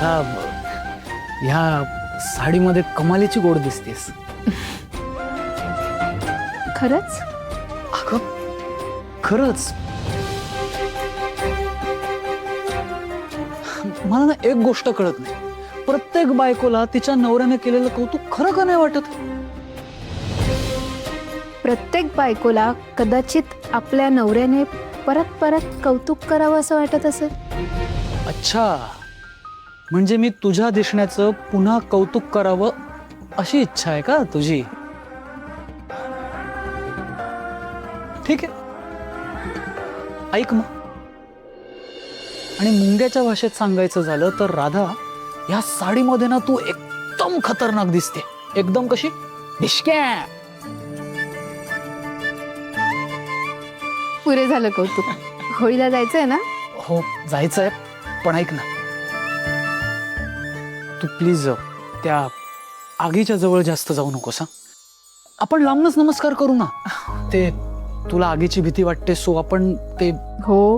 राधा, ह्या साडीमध्ये कमालीची गोड दिसतेस. खरंच? अगं खरंच. मला ना एक गोष्ट कळत नाही, प्रत्येक बायकोला तिच्या नवऱ्याने केलेलं कौतुक खरं का नाही वाटत? प्रत्येक बायकोला कदाचित आपल्या नवऱ्याने परत परत कौतुक करावं असं वाटत असेल. अच्छा, म्हणजे मी तुझ्या दिसण्याचं पुन्हा कौतुक करावं अशी इच्छा आहे का तुझी? ठीक आहे, ऐक मग. आणि मुंग्याच्या भाषेत सांगायचं झालं तर राधा, या साडीमध्ये ना तू एकदम खतरनाक दिसते. एकदम कशी? डिशक्या. पुरे झालं कौतुक. होळीला जायचंय ना? हो जायचंय, पण ऐक ना, तू प्लीज त्या आगीच्या जवळ जास्त जाऊ नकोस हा. आपण लांबनच नमस्कार करू ना. ते तुला आगीची भीती वाटते सो आपण ते. हो,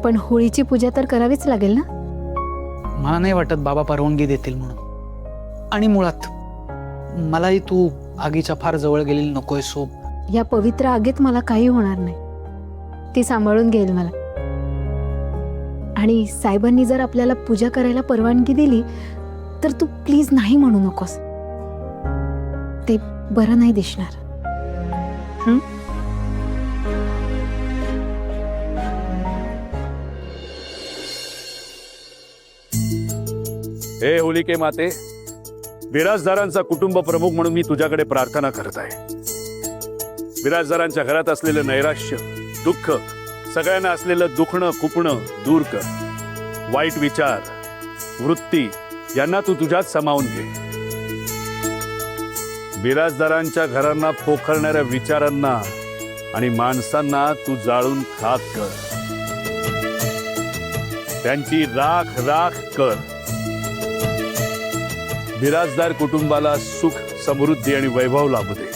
पण होळीची पूजा तर करावीच लागेल ना. मला नाही वाटत बाबा परवानगी देतील म्हणून. आणि मुळात मलाही तू आगीच्या फार जवळ गेलेली नकोय सो. या पवित्र आगीत मला काही होणार नाही. ती सांभाळून घेईल मला. आणि साहेबांनी जर आपल्याला पूजा करायला परवानगी दिली तर तू प्लीज नाही म्हणू नकोस. ते बरं नाही दिसणार. हे होलिके माते, बिराजदारांचा कुटुंब प्रमुख म्हणून मी तुझ्याकडे प्रार्थना करत आहे. बिराजदारांच्या घरात असलेलं नैराश्य, दुःख, सगळ्यांना असलेलं दुखणं कुपणं दूर कर. वाईट विचार, वृत्ती यांना तू तुझ्यात सामावून घे. बिराजदारांच्या घरांना पोखरणाऱ्या विचारांना आणि माणसांना तू जाळून खाक कर. त्यांची राख राख कर. बिराजदार कुटुंबाला सुख, समृद्धी आणि वैभव लाभू दे.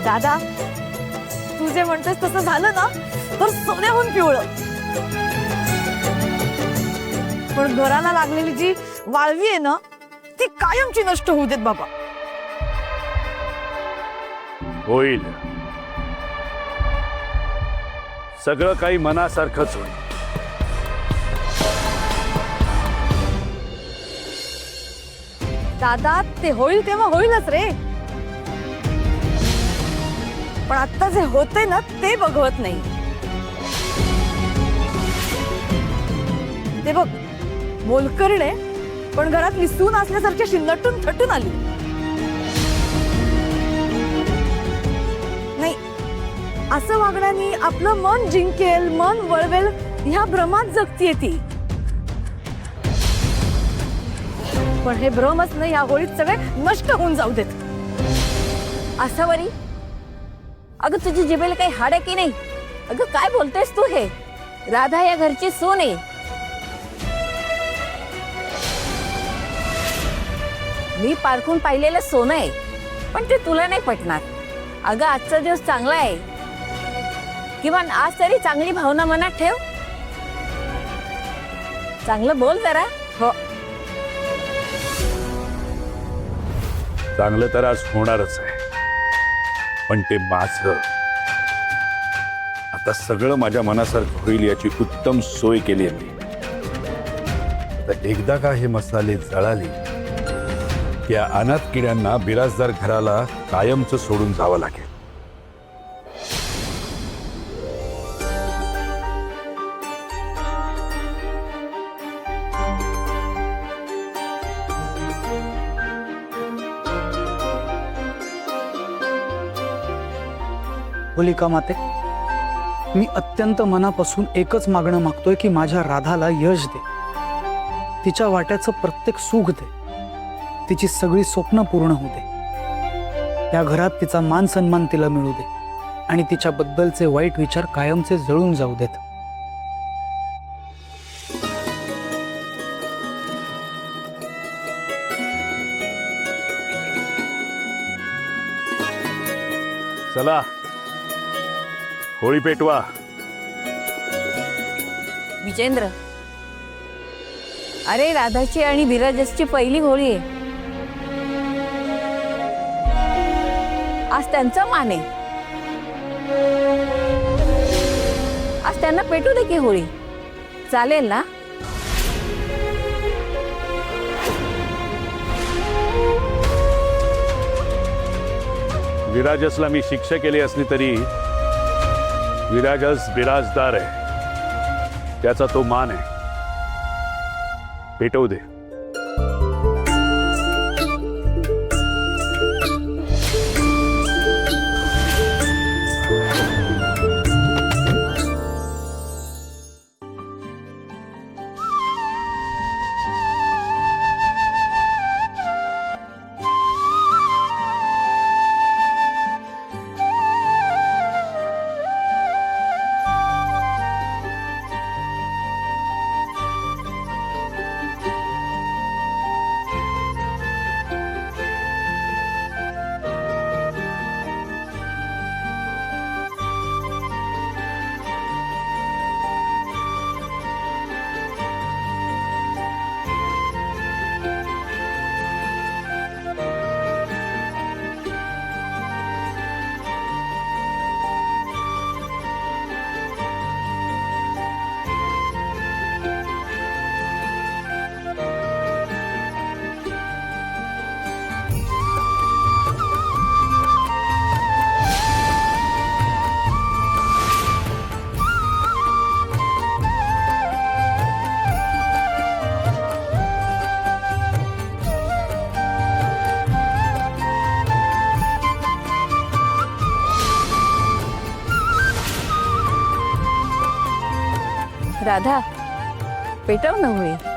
दादा, तू जे म्हणतेस तसं झालं ना तर सोन्याहून पिवळं. पण घराला लागलेली जी वाळवी आहे ना ती कायमची नष्ट होऊ देत बाबा. होईल, सगळं काही मनासारखंच होईल. दादा, ते होईल तेव्हा होईलच रे. पण आता जे होते ना ते बघवत नाही. ते बघ, मोलकरणे पण घरात निसून असल्यासारख्या शिन्नटून थटून आली. नाही, असं वागण्याने आपलं मन जिंकेल, मन वळवेल ह्या भ्रमात जगतीये ती. पण हे भ्रमच नाही, या होळीत सगळे नष्ट होऊन जाऊ देत. असावरी, अगं तुझी जिभेला काही हाड आहे की नाही? अगं काय बोलतेस तू? हे राधा या घरची सून आहे. मी पारखून पाहिलेलं सोनं आहे, पण ते तुला नाही पटणार. अगं आजचा दिवस चांगला आहे. किमान आज तरी चांगली भावना मनात ठेव. चांगलं बोल जरा. हो, चांगलं तर आज होणारच आहे, पण ते माझं. आता सगळं माझ्या मनासारखं होईल याची उत्तम सोय केली आहे मी. आता एकदा का हे मसाले जळाले, त्या अनाथ किड्यांना बिराजदार घराला कायमचं सोडून जावं लागेल. होलिका माते, मी अत्यंत मनापासून एकच मागणं मागतोय की माझ्या राधाला यश दे. तिच्या वाट्याचं प्रत्येक सुख दे. तिची सगळी स्वप्न पूर्ण होऊ दे. त्या घरात तिचा मान सन्मान तिला मिळू दे आणि तिच्याबद्दलचे वाईट विचार कायमचे जळून जाऊ देत. चला होळी पेटवा. विजेंद्र, अरे राधाची आणि विराजसची पहिली होळी आहे. आज त्यांचा मान आहे. आज त्यांना पेटू दे की होळी. चालेल ना? विराजसला मी शिक्षा केली असली तरी विराजस बिराजदार आहे. त्याचा तो मान आहे. पेटवू दे. राधा, पेटव ना होळी.